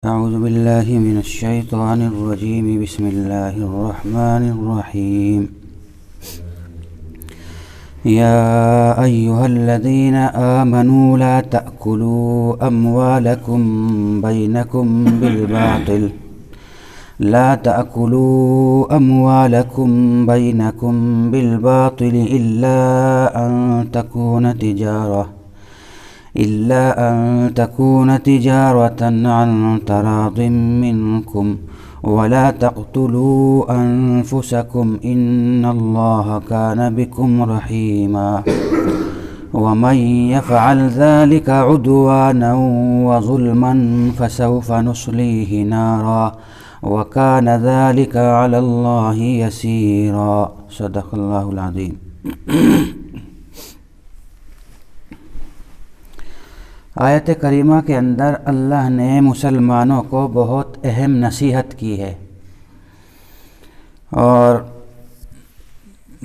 أعوذ بالله من الشيطان الرجيم. بسم الله الرحمن الرحيم. يا أيها الذين آمنوا لا تأكلوا أموالكم بينكم بالباطل إلا أن تكون تجارة عن تراض منكم ولا تقتلوا أنفسكم إن الله كان بكم رحيما ومن يفعل ذلك عدوانا وظلما فسوف نصليه نارا وكان ذلك على الله يسيرا. صدق الله العظيم. آیت کریمہ کے اندر اللہ نے مسلمانوں کو بہت اہم نصیحت کی ہے اور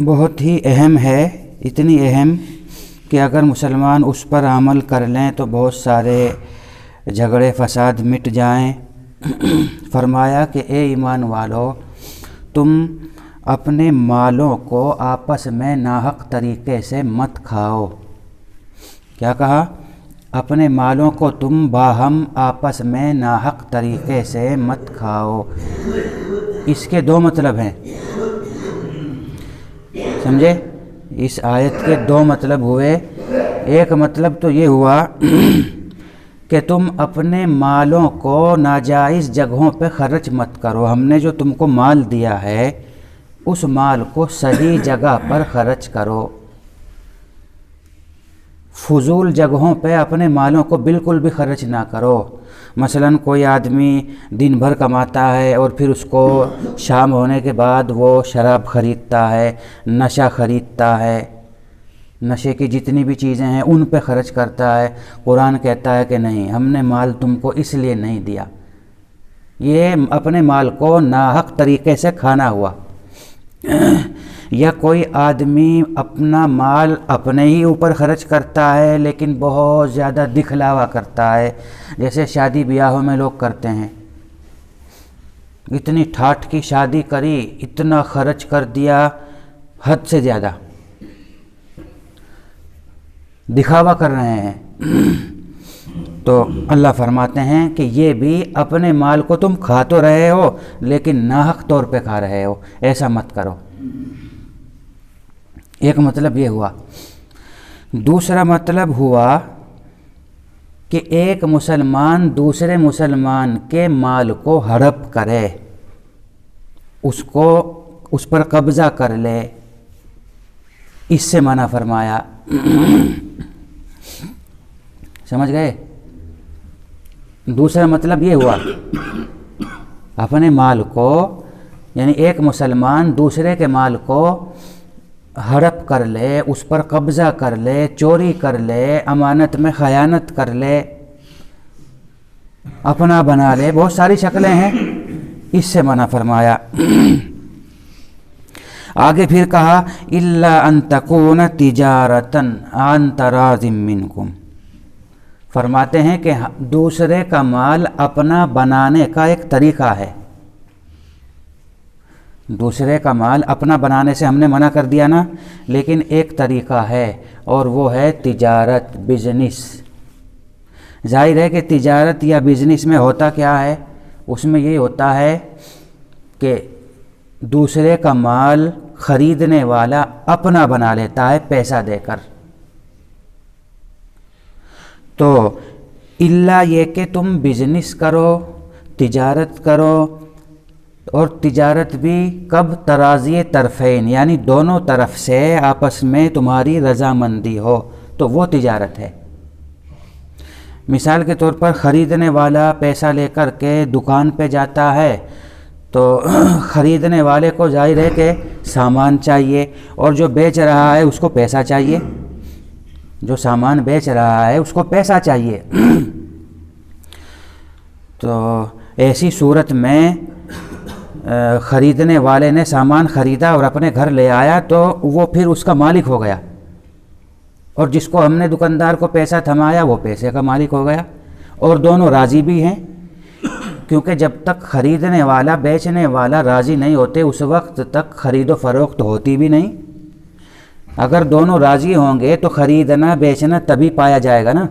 بہت ہی اہم ہے، اتنی اہم کہ اگر مسلمان اس پر عمل کر لیں تو بہت سارے جھگڑے فساد مٹ جائیں. فرمایا کہ اے ایمان والو، تم اپنے مالوں کو آپس میں ناحق طریقے سے مت کھاؤ. کیا کہا؟ اپنے مالوں کو تم باہم آپس میں ناحق طریقے سے مت کھاؤ. اس کے دو مطلب ہیں، سمجھے؟ اس آیت کے دو مطلب ہوئے. ایک مطلب تو یہ ہوا کہ تم اپنے مالوں کو ناجائز جگہوں پہ خرچ مت کرو. ہم نے جو تم کو مال دیا ہے اس مال کو صحیح جگہ پر خرچ کرو. فضول جگہوں پہ اپنے مالوں کو بالکل بھی خرچ نہ کرو. مثلا کوئی آدمی دن بھر کماتا ہے اور پھر اس کو شام ہونے کے بعد وہ شراب خریدتا ہے، نشہ خریدتا ہے، نشے کی جتنی بھی چیزیں ہیں ان پہ خرچ کرتا ہے. قرآن کہتا ہے کہ نہیں، ہم نے مال تم کو اس لیے نہیں دیا. یہ اپنے مال کو ناحق طریقے سے کھانا ہوا. یا کوئی آدمی اپنا مال اپنے ہی اوپر خرچ کرتا ہے لیکن بہت زیادہ دکھلاوا کرتا ہے، جیسے شادی بیاہوں میں لوگ کرتے ہیں. اتنی ٹھاٹھ کی شادی کری، اتنا خرچ کر دیا، حد سے زیادہ دکھاوا کر رہے ہیں. تو اللہ فرماتے ہیں کہ یہ بھی اپنے مال کو تم کھا تو رہے ہو لیکن ناحق طور پہ کھا رہے ہو، ایسا مت کرو. ایک مطلب یہ ہوا. دوسرا مطلب ہوا کہ ایک مسلمان دوسرے مسلمان کے مال کو ہڑپ کرے، اس پر قبضہ کر لے، اس سے منع فرمایا. سمجھ گئے؟ دوسرا مطلب یہ ہوا اپنے مال کو، یعنی ایک مسلمان دوسرے کے مال کو ہڑپ کر لے، اس پر قبضہ کر لے، چوری کر لے، امانت میں خیانت کر لے، اپنا بنا لے، بہت ساری شکلیں ہیں، اس سے منع فرمایا. آگے پھر کہا الا ان تکون تجارتا عن تراض منکم. فرماتے ہیں کہ دوسرے کا مال اپنا بنانے کا ایک طریقہ ہے. دوسرے کا مال اپنا بنانے سے ہم نے منع کر دیا نا، لیکن ایک طریقہ ہے اور وہ ہے تجارت، بزنس. ظاہر ہے کہ تجارت یا بزنس میں ہوتا کیا ہے؟ اس میں یہ ہوتا ہے کہ دوسرے کا مال خریدنے والا اپنا بنا لیتا ہے پیسہ دے کر. تو الا یہ کہ تم بزنس کرو، تجارت کرو، اور تجارت بھی کب؟ تراضی طرفین، یعنی دونوں طرف سے آپس میں تمہاری رضامندی ہو تو وہ تجارت ہے. مثال کے طور پر خریدنے والا پیسہ لے کر کے دکان پہ جاتا ہے تو خریدنے والے کو ظاہر ہے کہ سامان چاہیے اور جو بیچ رہا ہے اس کو پیسہ چاہیے. جو سامان بیچ رہا ہے اس کو پیسہ چاہیے. تو ایسی صورت میں خریدنے والے نے سامان خریدا اور اپنے گھر لے آیا تو وہ پھر اس کا مالک ہو گیا، اور جس کو ہم نے دکاندار کو پیسہ تھمایا وہ پیسے کا مالک ہو گیا، اور دونوں راضی بھی ہیں. کیونکہ جب تک خریدنے والا بیچنے والا راضی نہیں ہوتے اس وقت تک خرید و فروخت ہوتی بھی نہیں۔ اگر دونوں راضی ہوں گے تو خریدنا بیچنا تبھی پایا جائے گا نا،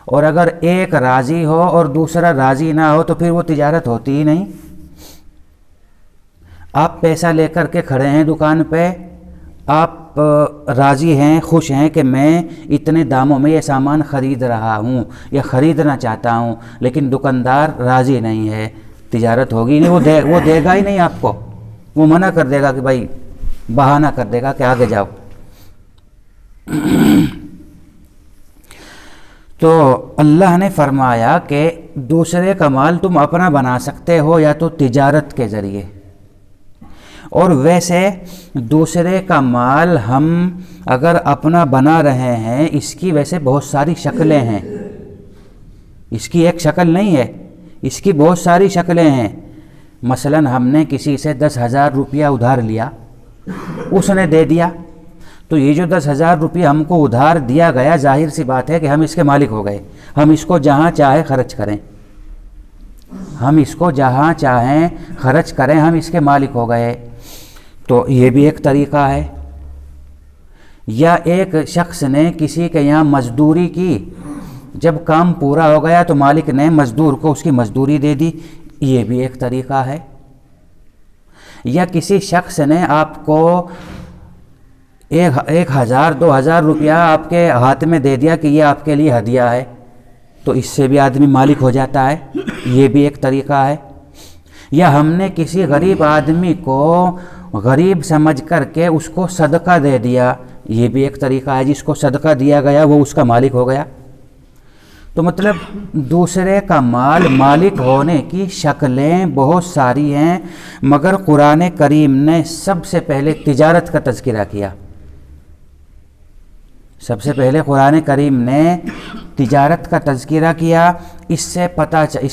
اور اگر ایک راضی ہو اور دوسرا راضی نہ ہو تو پھر وہ تجارت ہوتی ہی نہیں۔ آپ پیسہ لے کر کے کھڑے ہیں دکان پہ، آپ راضی ہیں، خوش ہیں کہ میں اتنے داموں میں یہ سامان خرید رہا ہوں یا خریدنا چاہتا ہوں، لیکن دکاندار راضی نہیں ہے، تجارت ہوگی نہیں، وہ دے گا ہی نہیں آپ کو، وہ منع کر دے گا کہ بھائی، بہانہ کر دے گا کہ آگے جاؤ۔ تو اللہ نے فرمایا کہ دوسرے کا مال تم اپنا بنا سکتے ہو یا تو تجارت کے ذریعے، اور ویسے دوسرے کا مال ہم اگر اپنا بنا رہے ہیں اس کی ویسے بہت ساری شکلیں ہیں، اس کی ایک شکل نہیں ہے، اس کی بہت ساری شکلیں ہیں۔ مثلا ہم نے کسی سے 10,000 روپیہ ادھار لیا، اس نے دے دیا، تو یہ جو 10,000 روپیہ ہم کو ادھار دیا گیا، ظاہر سی بات ہے کہ ہم اس کے مالک ہو گئے، ہم اس کو جہاں چاہے خرچ کریں، ہم اس کو جہاں چاہیں خرچ کریں، ہم اس کے مالک ہو گئے۔ تو یہ بھی ایک طریقہ ہے۔ یا ایک شخص نے کسی کے یہاں مزدوری کی، جب کام پورا ہو گیا تو مالک نے مزدور کو اس کی مزدوری دے دی، یہ بھی ایک طریقہ ہے۔ یا کسی شخص نے آپ کو 1,000 2,000 روپیہ آپ کے ہاتھ میں دے دیا کہ یہ آپ کے لیے ہدیہ ہے، تو اس سے بھی آدمی مالک ہو جاتا ہے، یہ بھی ایک طریقہ ہے۔ یا ہم نے کسی غریب آدمی کو غریب سمجھ کر کے اس کو صدقہ دے دیا، یہ بھی ایک طریقہ ہے، جس کو صدقہ دیا گیا وہ اس کا مالک ہو گیا۔ تو مطلب دوسرے کا مال مالک ہونے کی شکلیں بہت ساری ہیں، مگر قرآن کریم نے سب سے پہلے تجارت کا تذکرہ کیا۔ سب سے پہلے قرآن کریم نے تجارت کا تذکرہ کیا، اس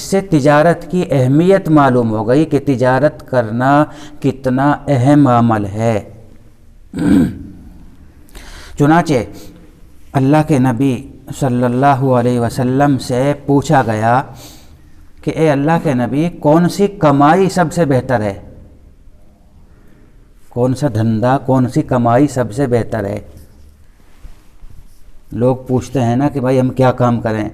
سے تجارت کی اہمیت معلوم ہو گئی کہ تجارت کرنا کتنا اہم عمل ہے۔ چنانچہ اللہ کے نبی صلی اللہ علیہ وسلم سے پوچھا گیا کہ اے اللہ کے نبی، کون سی کمائی سب سے بہتر ہے؟ کون سا دھندا، کون سی کمائی سب سے بہتر ہے؟ لوگ پوچھتے ہیں نا کہ بھائی ہم کیا کام کریں۔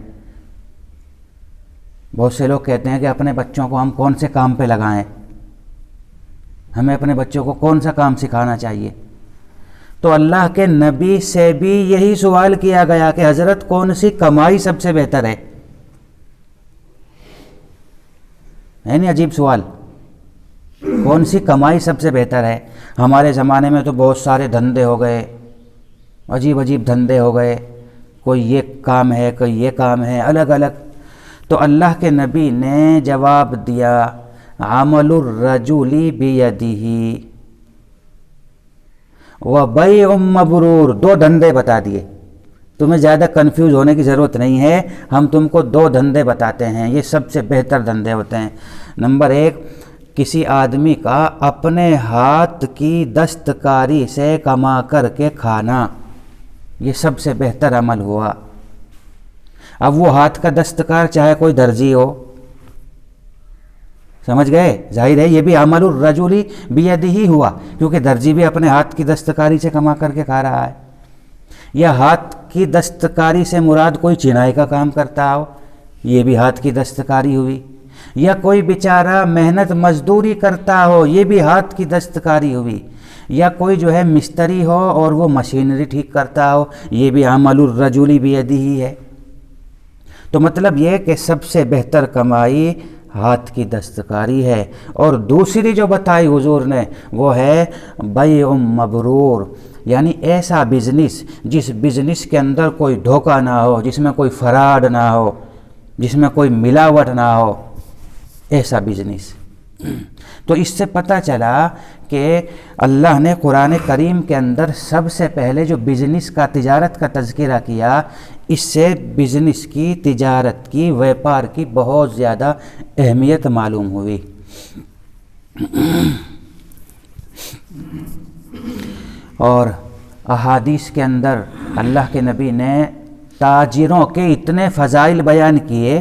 بہت سے لوگ کہتے ہیں کہ اپنے بچوں کو ہم کون سے کام پہ لگائیں، ہمیں اپنے بچوں کو کون سا کام سکھانا چاہیے۔ تو اللہ کے نبی سے بھی یہی سوال کیا گیا کہ حضرت کون سی کمائی سب سے بہتر ہے؟ نہیں عجیب سوال، کون سی کمائی سب سے بہتر ہے؟ ہمارے زمانے میں تو بہت سارے دھندے ہو گئے، عجیب عجیب دھندے ہو گئے، کوئی یہ کام ہے، کوئی یہ کام ہے، الگ الگ۔ تو اللہ کے نبی نے جواب دیا، عمل الرجل بیدہ وبیع مبرور، 2 دھندے بتا دیے۔ تمہیں زیادہ کنفیوز ہونے کی ضرورت نہیں ہے، ہم تم کو 2 دھندے بتاتے ہیں، یہ سب سے بہتر دھندے ہوتے ہیں۔ نمبر 1، کسی آدمی کا اپنے ہاتھ کی دستکاری سے کما کر کے کھانا، یہ سب سے بہتر عمل ہوا۔ اب وہ ہاتھ کا دستکار چاہے کوئی درزی ہو، سمجھ گئے؟ ظاہر ہے یہ بھی عمل الرجل بیدہ ہی ہوا، کیونکہ درزی بھی اپنے ہاتھ کی دستکاری سے کما کر کے کھا رہا ہے۔ یا ہاتھ کی دستکاری سے مراد کوئی چنائی کا کام کرتا ہو، یہ بھی ہاتھ کی دستکاری ہوئی۔ یا کوئی بیچارہ محنت مزدوری کرتا ہو، یہ بھی ہاتھ کی دستکاری ہوئی۔ یا کوئی جو ہے مستری ہو اور وہ مشینری ٹھیک کرتا ہو، یہ بھی عمل الرجل بیدہ ہی ہے۔ تو مطلب یہ کہ سب سے بہتر کمائی ہاتھ کی دستکاری ہے۔ اور دوسری جو بتائی حضور نے وہ ہے بیع مبرور، یعنی ایسا بزنس جس بزنس کے اندر کوئی دھوکہ نہ ہو، جس میں کوئی فراڈ نہ ہو، جس میں کوئی ملاوٹ نہ ہو، ایسا بزنس۔ تو اس سے پتہ چلا کہ اللہ نے قرآن کریم کے اندر سب سے پہلے جو بزنس کا، تجارت کا تذکرہ کیا، اس سے بزنس کی، تجارت کی، ویپار کی بہت زیادہ اہمیت معلوم ہوئی۔ اور احادیث کے اندر اللہ کے نبی نے تاجروں کے اتنے فضائل بیان کیے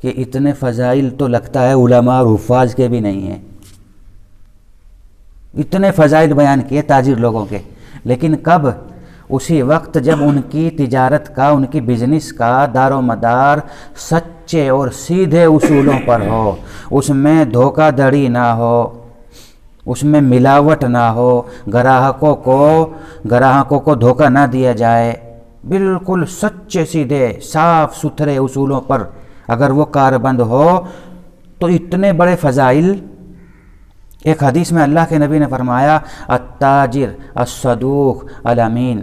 کہ اتنے فضائل تو لگتا ہے علماء اور حفاظ کے بھی نہیں ہیں. اتنے فضائل بیان کیے تاجر لوگوں کے، لیکن کب؟ اسی وقت جب ان کی تجارت کا، ان کی بزنس کا دار و مدار سچے اور سیدھے اصولوں پر ہو، اس میں دھوکہ دھڑی نہ ہو، اس میں ملاوٹ نہ ہو، گراہکوں کو دھوکہ نہ دیا جائے، بالکل سچے سیدھے صاف ستھرے اصولوں پر اگر وہ کاربند ہو تو اتنے بڑے فضائل. ایک حدیث میں اللہ کے نبی نے فرمایا التاجر الصدوق الامین،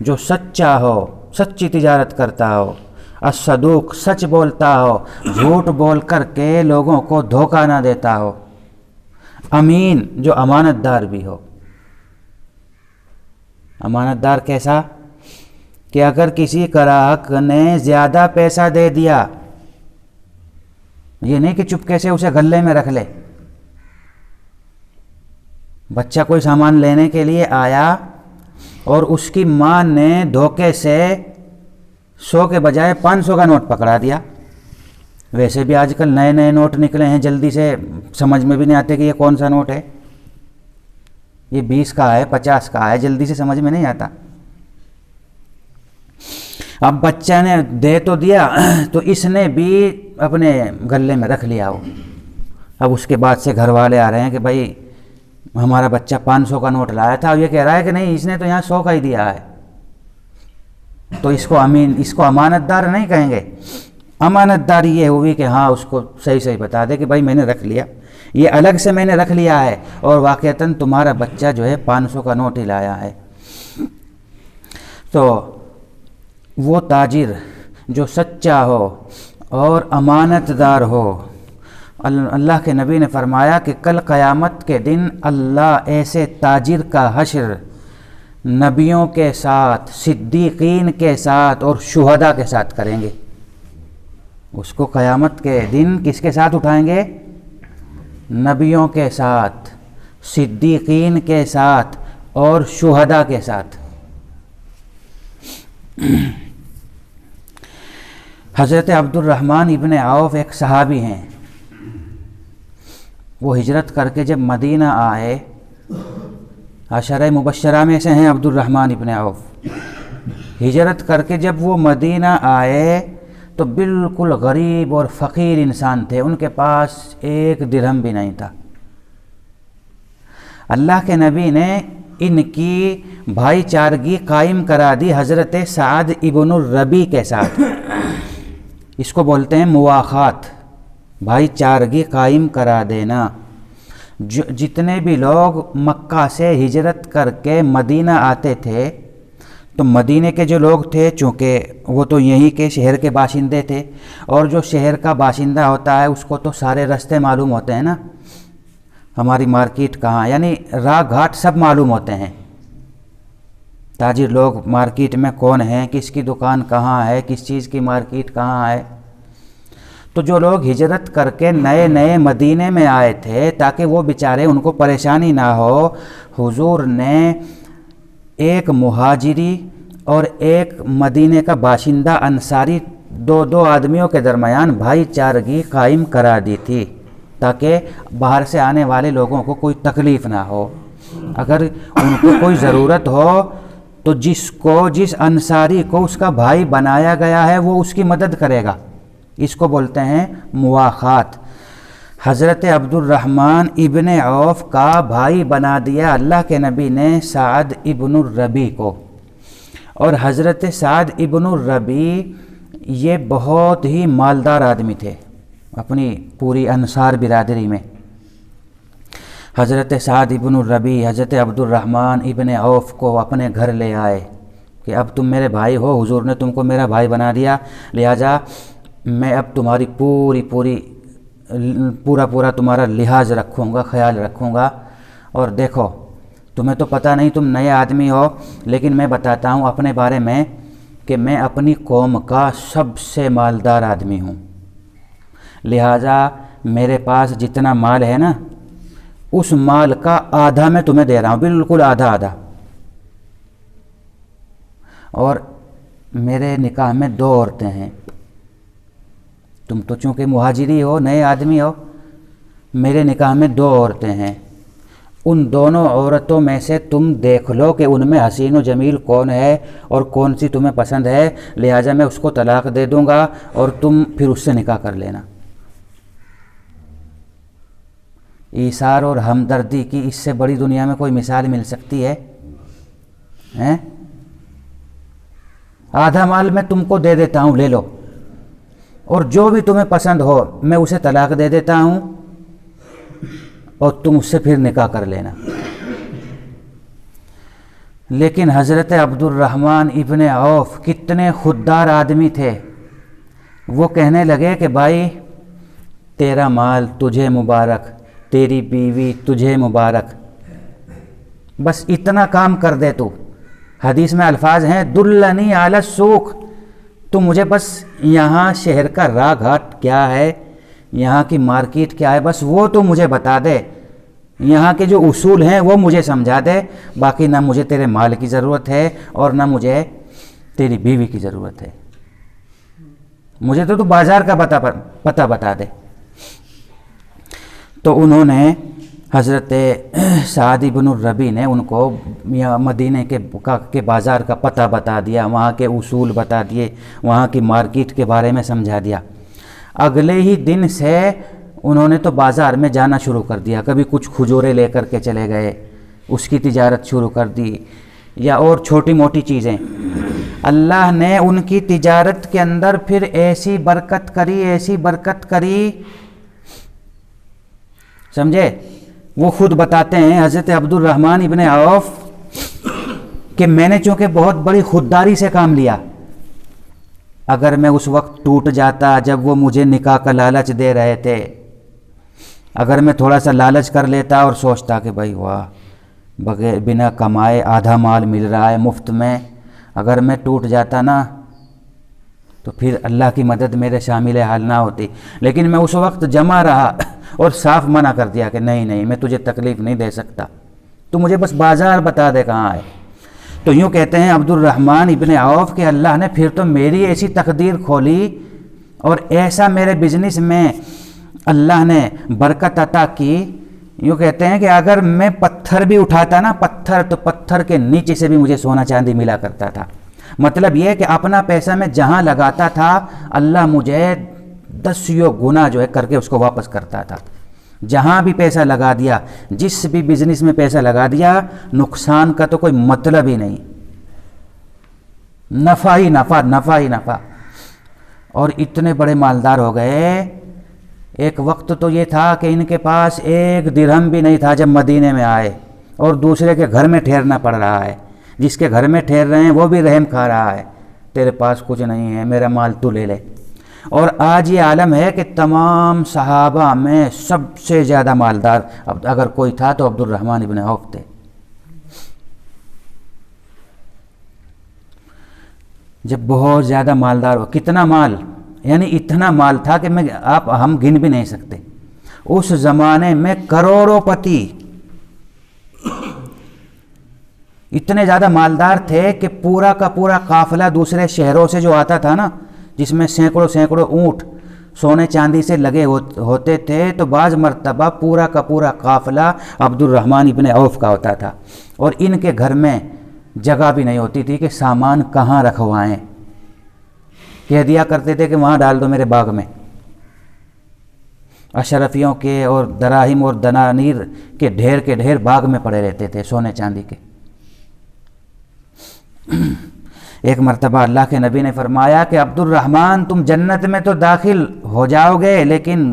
جو سچا ہو، سچی تجارت کرتا ہو، الصدوق سچ بولتا ہو، جھوٹ بول کر کے لوگوں کو دھوکہ نہ دیتا ہو، امین جو امانت دار بھی ہو. امانت دار کیسا؟ کہ اگر کسی گراہک نے زیادہ پیسہ دے دیا، یہ نہیں کہ چپکے سے اسے گلے میں رکھ لے. بچہ کوئی سامان لینے کے لیے آیا اور اس کی ماں نے دھوکے سے 100 کے بجائے 500 کا نوٹ پکڑا دیا. ویسے بھی آج کل نئے نئے نوٹ نکلے ہیں، جلدی سے سمجھ میں بھی نہیں آتے کہ یہ کون سا نوٹ ہے، یہ 20 کا ہے 50 کا ہے، جلدی سے سمجھ میں نہیں آتا. اب بچہ نے دے تو دیا تو اس نے بھی اپنے گلے میں رکھ لیا ہو. اب اس کے بعد سے گھر والے آ رہے ہیں کہ بھائی ہمارا بچہ 500 کا نوٹ لایا تھا، اور یہ کہہ رہا ہے کہ نہیں اس نے تو یہاں 100 کا ہی دیا ہے. تو اس کو امین، اس کو امانت دار نہیں کہیں گے. امانت داری یہ ہوئی کہ ہاں اس کو صحیح بتا دے کہ بھائی میں نے رکھ لیا، یہ الگ سے میں نے رکھ لیا ہے، اور واقعتاً تمہارا بچہ جو ہے 500 کا نوٹ ہی لایا ہے. تو وہ تاجر جو سچا ہو اور امانت دار ہو، اللہ کے نبی نے فرمایا کہ کل قیامت کے دن اللہ ایسے تاجر کا حشر نبیوں کے ساتھ، صدیقین کے ساتھ اور شہداء کے ساتھ کریں گے. اس کو قیامت کے دن کس کے ساتھ اٹھائیں گے؟ نبیوں کے ساتھ، صدیقین کے ساتھ اور شہداء کے ساتھ. حضرت عبد الرحمن ابن عوف ایک صحابی ہیں. وہ ہجرت کر کے جب مدینہ آئے، عشرہ مبشرہ میں سے ہیں عبد الرحمن ابن عوف. ہجرت کر کے جب وہ مدینہ آئے تو بالکل غریب اور فقیر انسان تھے، ان کے پاس 1 درہم بھی نہیں تھا. اللہ کے نبی نے ان کی بھائی چارگی قائم کرا دی حضرت سعد ابن الربی کے ساتھ. اس کو بولتے ہیں مواخات، بھائی چارگی قائم کرا دینا. جتنے بھی لوگ مکہ سے ہجرت کر کے مدینہ آتے تھے، تو مدینے کے جو لوگ تھے چونکہ وہ تو یہیں کے شہر کے باشندے تھے، اور جو شہر کا باشندہ ہوتا ہے اس کو تو سارے راستے معلوم ہوتے ہیں نا، ہماری مارکیٹ کہاں، یعنی راہ گھاٹ سب معلوم ہوتے ہیں. تاجر لوگ مارکیٹ میں کون ہیں، کس کی دکان کہاں ہے، کس چیز کی مارکیٹ کہاں ہے. تو جو لوگ ہجرت کر کے نئے نئے مدینے میں آئے تھے تاکہ وہ بیچارے ان کو پریشانی نہ ہو، حضور نے ایک مہاجری اور ایک مدینے کا باشندہ انصاری، 2 آدمیوں کے درمیان بھائی چارگی قائم کرا دی تھی تاکہ باہر سے آنے والے لوگوں کو کوئی تکلیف نہ ہو. اگر ان کو کوئی ضرورت ہو تو جس انصاری کو اس کا بھائی بنایا گیا ہے وہ اس کی مدد کرے گا. اس کو بولتے ہیں مواخات. حضرت عبد الرحمن ابن عوف کا بھائی بنا دیا اللہ کے نبی نے سعد ابن الربی کو. اور حضرت سعد ابن الربی یہ بہت ہی مالدار آدمی تھے اپنی پوری انصار برادری میں. حضرت سعد ابن الربی حضرت عبد الرحمن ابن عوف کو اپنے گھر لے آئے کہ اب تم میرے بھائی ہو، حضور نے تم کو میرا بھائی بنا دیا، لہٰذا میں اب تمہاری پورا تمہارا لحاظ رکھوں گا، خیال رکھوں گا. اور دیکھو تمہیں تو پتہ نہیں، تم نئے آدمی ہو، لیکن میں بتاتا ہوں اپنے بارے میں کہ میں اپنی قوم کا سب سے مالدار آدمی ہوں، لہٰذا میرے پاس جتنا مال ہے نا اس مال کا آدھا میں تمہیں دے رہا ہوں، بالکل آدھا. اور میرے نکاح میں 2 عورتیں ہیں، تم تو چونکہ مہاجری ہو، نئے آدمی ہو، میرے نکاح میں 2 عورتیں ہیں، ان دونوں عورتوں میں سے تم دیکھ لو کہ ان میں حسین و جمیل کون ہے اور کون سی تمہیں پسند ہے، لہٰذا میں اس کو طلاق دے دوں گا اور تم پھر اس سے نکاح کر لینا۔ ایثار اور ہمدردی کی اس سے بڑی دنیا میں کوئی مثال مل سکتی ہے؟ آدھا مال میں تم کو دے دیتا ہوں، لے لو، اور جو بھی تمہیں پسند ہو میں اسے طلاق دے دیتا ہوں اور تم اس سے پھر نکاح کر لینا۔ لیکن حضرت عبد الرحمن ابن عوف کتنے خوددار آدمی تھے، وہ کہنے لگے کہ بھائی تیرا مال تجھے مبارک، تیری بیوی تجھے مبارک، بس اتنا کام کر دے تو۔ حدیث میں الفاظ ہیں دلنی علی السوق، تو مجھے بس یہاں شہر کا راہ گھاٹ کیا ہے، یہاں کی مارکیٹ کیا ہے، بس وہ تو مجھے بتا دے، یہاں کے جو اصول ہیں وہ مجھے سمجھا دے، باقی نہ مجھے تیرے مال کی ضرورت ہے اور نہ مجھے تیری بیوی کی ضرورت ہے، مجھے تو بازار کا پتہ بتا دے۔ تو انہوں نے حضرت سعد بن الربیع نے ان کو مدینہ کے بازار کا پتہ بتا دیا، وہاں کے اصول بتا دیے، وہاں کی مارکیٹ کے بارے میں سمجھا دیا۔ اگلے ہی دن سے انہوں نے تو بازار میں جانا شروع کر دیا، کبھی کچھ کھجورے لے کر کے چلے گئے، اس کی تجارت شروع کر دی، یا اور چھوٹی موٹی چیزیں۔ اللہ نے ان کی تجارت کے اندر پھر ایسی برکت کری، ایسی برکت کری، سمجھے؟ وہ خود بتاتے ہیں حضرت عبد الرحمن ابن عوف کہ میں نے چونکہ بہت بڑی خودداری سے کام لیا، اگر میں اس وقت ٹوٹ جاتا جب وہ مجھے نکاح کا لالچ دے رہے تھے، اگر میں تھوڑا سا لالچ کر لیتا اور سوچتا کہ بھائی واہ بغیر بنا کمائے آدھا مال مل رہا ہے مفت میں، اگر میں ٹوٹ جاتا نا تو پھر اللہ کی مدد میرے شامل حال نہ ہوتی، لیکن میں اس وقت جمع رہا اور صاف منع کر دیا کہ نہیں میں تجھے تکلیف نہیں دے سکتا، تو مجھے بس بازار بتا دے کہاں ہے۔ تو یوں کہتے ہیں عبد الرحمن ابن عوف کہ اللہ نے پھر تو میری ایسی تقدیر کھولی اور ایسا میرے بزنس میں اللہ نے برکت عطا کی، یوں کہتے ہیں کہ اگر میں پتھر بھی اٹھاتا نا، تو پتھر کے نیچے سے بھی مجھے سونا چاندی ملا کرتا تھا۔ مطلب یہ کہ اپنا پیسہ میں جہاں لگاتا تھا اللہ مجھے 10 گنا جو ہے کر کے اس کو واپس کرتا تھا۔ جہاں بھی پیسہ لگا دیا، جس بھی بزنس میں پیسہ لگا دیا، نقصان کا تو کوئی مطلب ہی نہیں، نفع ہی نفع۔ اور اتنے بڑے مالدار ہو گئے، ایک وقت تو یہ تھا کہ ان کے پاس 1 درہم بھی نہیں تھا جب مدینے میں آئے، اور دوسرے کے گھر میں ٹھہرنا پڑ رہا ہے، جس کے گھر میں ٹھہر رہے ہیں وہ بھی رحم کھا رہا ہے، تیرے پاس کچھ نہیں ہے، میرا مال تو لے لے۔ اور آج یہ عالم ہے کہ تمام صحابہ میں سب سے زیادہ مالدار اگر کوئی تھا تو عبد الرحمن ابن عوف تھے۔ جب بہت زیادہ مالدار ہو، کتنا مال، یعنی اتنا مال تھا کہ ہم گن بھی نہیں سکتے۔ اس زمانے میں کروڑوں پتی اتنے زیادہ مالدار تھے کہ پورا کا پورا قافلہ دوسرے شہروں سے جو آتا تھا نا، جس میں سینکڑوں اونٹ سونے چاندی سے لگے ہوتے تھے، تو بعض مرتبہ پورا کا پورا قافلہ عبد الرحمن ابن عوف کا ہوتا تھا، اور ان کے گھر میں جگہ بھی نہیں ہوتی تھی کہ سامان کہاں رکھوائیں، کہہ دیا کرتے تھے کہ وہاں ڈال دو میرے باغ میں۔ اشرفیوں کے اور دراہم اور دنانیر کے ڈھیر باغ میں پڑے رہتے تھے سونے چاندی کے۔ ایک مرتبہ اللہ کے نبی نے فرمایا کہ عبد الرحمن تم جنت میں تو داخل ہو جاؤ گے، لیکن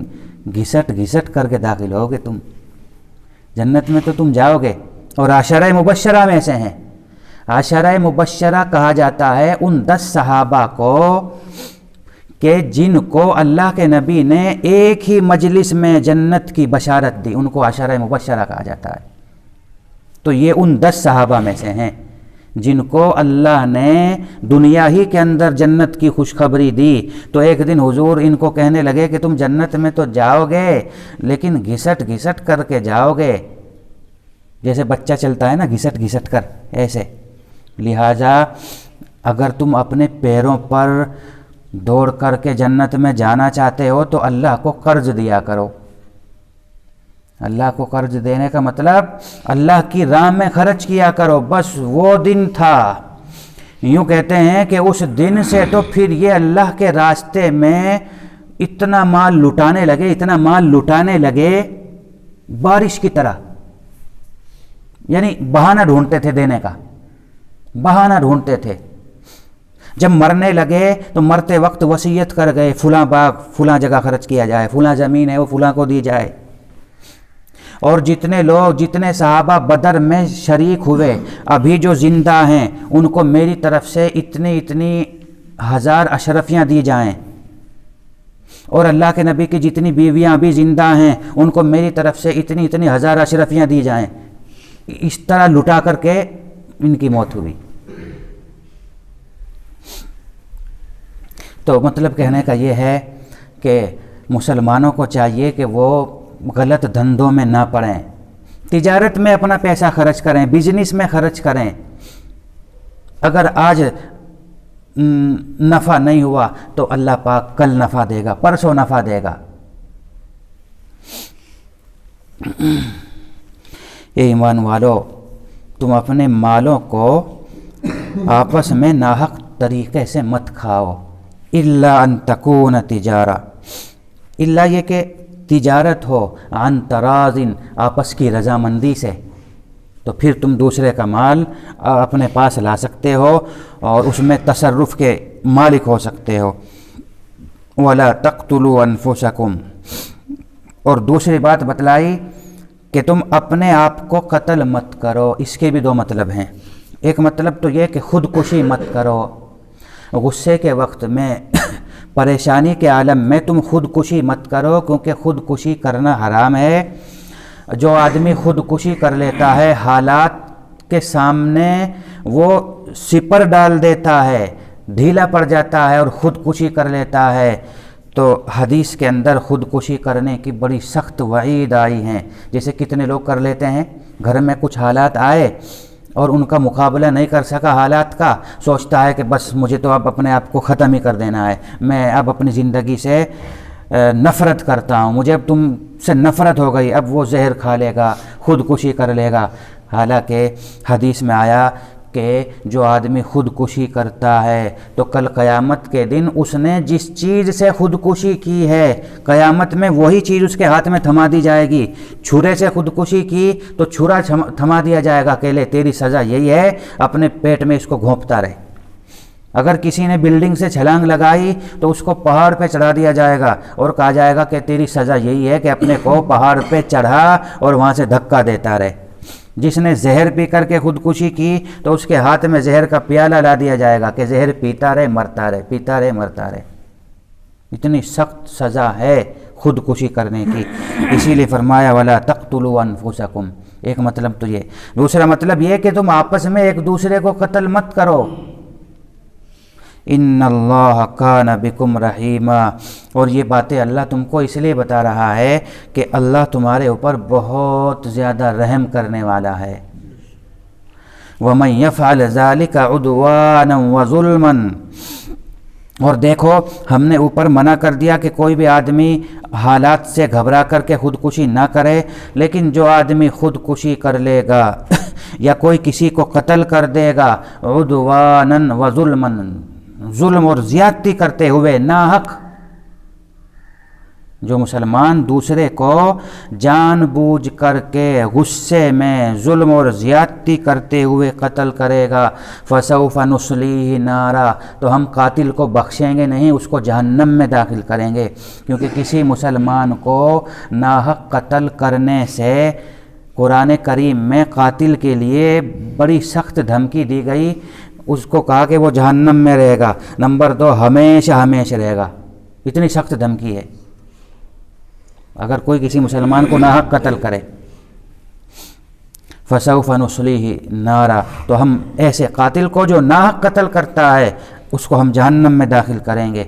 گھسٹ کر کے داخل ہوگے، تم جنت میں تو تم جاؤ گے۔ اور عشرہ مبشرہ میں سے ہیں، عشرہ مبشرہ کہا جاتا ہے ان 10 صحابہ کو کہ جن کو اللہ کے نبی نے ایک ہی مجلس میں جنت کی بشارت دی، ان کو عشرہ مبشرہ کہا جاتا ہے۔ تو یہ ان 10 صحابہ میں سے ہیں جن کو اللہ نے دنیا ہی کے اندر جنت کی خوشخبری دی۔ تو ایک دن حضور ان کو کہنے لگے کہ تم جنت میں تو جاؤ گے، لیکن گھسٹ کر کے جاؤ گے، جیسے بچہ چلتا ہے نا گھسٹ کر، ایسے۔ لہٰذا اگر تم اپنے پیروں پر دوڑ کر کے جنت میں جانا چاہتے ہو تو اللہ کو قرض دیا کرو۔ اللہ کو قرض دینے کا مطلب اللہ کی راہ میں خرچ کیا کرو۔ بس وہ دن تھا، یوں کہتے ہیں کہ اس دن سے تو پھر یہ اللہ کے راستے میں اتنا مال لٹانے لگے بارش کی طرح، یعنی بہانہ ڈھونڈتے تھے دینے کا، بہانہ ڈھونڈتے تھے۔ جب مرنے لگے تو مرتے وقت وصیت کر گئے فلاں باغ فلاں جگہ خرچ کیا جائے، فلاں زمین ہے وہ فلاں کو دی جائے۔ اور جتنے صحابہ بدر میں شریک ہوئے ابھی جو زندہ ہیں ان کو میری طرف سے اتنی ہزار اشرفیاں دی جائیں، اور اللہ کے نبی کی جتنی بیویاں ابھی زندہ ہیں ان کو میری طرف سے اتنی ہزار اشرفیاں دی جائیں۔ اس طرح لٹا کر کے ان کی موت ہوئی۔ تو مطلب کہنے کا یہ ہے کہ مسلمانوں کو چاہیے کہ وہ غلط دھندوں میں نہ پڑیں، تجارت میں اپنا پیسہ خرچ کریں، بزنس میں خرچ کریں۔ اگر آج نفع نہیں ہوا تو اللہ پاک کل نفع دے گا، پرسوں نفع دے گا۔ اے ایمان والو، تم اپنے مالوں کو آپس میں ناحق طریقے سے مت کھاؤ، الا ان تکون تجارہ، الا یہ کہ تجارت ہو عن تراض، آپس کی رضامندی سے، تو پھر تم دوسرے کا مال اپنے پاس لا سکتے ہو اور اس میں تصرف کے مالک ہو سکتے ہو۔ ولا تقتلوا انفسکم، اور دوسری بات بتلائی کہ تم اپنے آپ کو قتل مت کرو۔ اس کے بھی دو مطلب ہیں، ایک مطلب تو یہ کہ خودکشی مت کرو، غصے کے وقت میں پریشانی کے عالم میں تم خودکشی مت کرو، کیونکہ خودکشی کرنا حرام ہے۔ جو آدمی خودکشی کر لیتا ہے حالات کے سامنے وہ سپر ڈال دیتا ہے، ڈھیلا پڑ جاتا ہے اور خودکشی کر لیتا ہے، تو حدیث کے اندر خودکشی کرنے کی بڑی سخت وعید آئی ہیں۔ جیسے کتنے لوگ کر لیتے ہیں، گھر میں کچھ حالات آئے اور ان کا مقابلہ نہیں کر سکا حالات کا، سوچتا ہے کہ بس مجھے تو اب اپنے آپ کو ختم ہی کر دینا ہے، میں اب اپنی زندگی سے نفرت کرتا ہوں، مجھے اب تم سے نفرت ہو گئی، اب وہ زہر کھا لے گا، خودکشی کر لے گا۔ حالانکہ حدیث میں آیا کہ جو آدمی خودکشی کرتا ہے تو کل قیامت کے دن اس نے جس چیز سے خودکشی کی ہے قیامت میں وہی چیز اس کے ہاتھ میں تھما دی جائے گی۔ چھرے سے خودکشی کی تو چھرا تھما دیا جائے گا کہ لے تیری سزا یہی ہے، اپنے پیٹ میں اس کو گھونپتا رہے۔ اگر کسی نے بلڈنگ سے چھلانگ لگائی تو اس کو پہاڑ پہ چڑھا دیا جائے گا اور کہا جائے گا کہ تیری سزا یہی ہے کہ اپنے کو پہاڑ پہ چڑھا اور وہاں سے دھکا دیتا رہے۔ جس نے زہر پی کر کے خودکشی کی تو اس کے ہاتھ میں زہر کا پیالہ لا دیا جائے گا کہ زہر پیتا رہے مرتا رہے، پیتا رہے مرتا رہے۔ اتنی سخت سزا ہے خودکشی کرنے کی، اسی لیے فرمایا ولا تقتلوا انفسکم۔ ایک مطلب تو یہ، دوسرا مطلب یہ کہ تم آپس میں ایک دوسرے کو قتل مت کرو۔ ان اللہ کان بکم رحیما، اور یہ باتیں اللہ تم کو اس لیے بتا رہا ہے کہ اللہ تمہارے اوپر بہت زیادہ رحم کرنے والا ہے۔ ومن یفعل ذلک عدوانا وظلما، اور دیکھو ہم نے اوپر منع کر دیا کہ کوئی بھی آدمی حالات سے گھبرا کر کے خودکشی نہ کرے، لیکن جو آدمی خودکشی کر لے گا یا کوئی کسی کو قتل کر دے گا عدوانا وظلما، ظلم اور زیادتی کرتے ہوئے ناحق، جو مسلمان دوسرے کو جان بوجھ کر کے غصے میں ظلم اور زیادتی کرتے ہوئے قتل کرے گا فسوف نصلیہ نارا، تو ہم قاتل کو بخشیں گے نہیں، اس کو جہنم میں داخل کریں گے۔ کیونکہ کسی مسلمان کو ناحق قتل کرنے سے قرآن کریم میں قاتل کے لیے بڑی سخت دھمکی دی گئی، اس کو کہا کہ وہ جہنم میں رہے گا، نمبر 2 ہمیشہ ہمیشہ رہے گا، اتنی سخت دھمکی ہے اگر کوئی کسی مسلمان کو ناحق قتل کرے۔ فسوف نصلیہ نارا، تو ہم ایسے قاتل کو جو ناحق قتل کرتا ہے اس کو ہم جہنم میں داخل کریں گے۔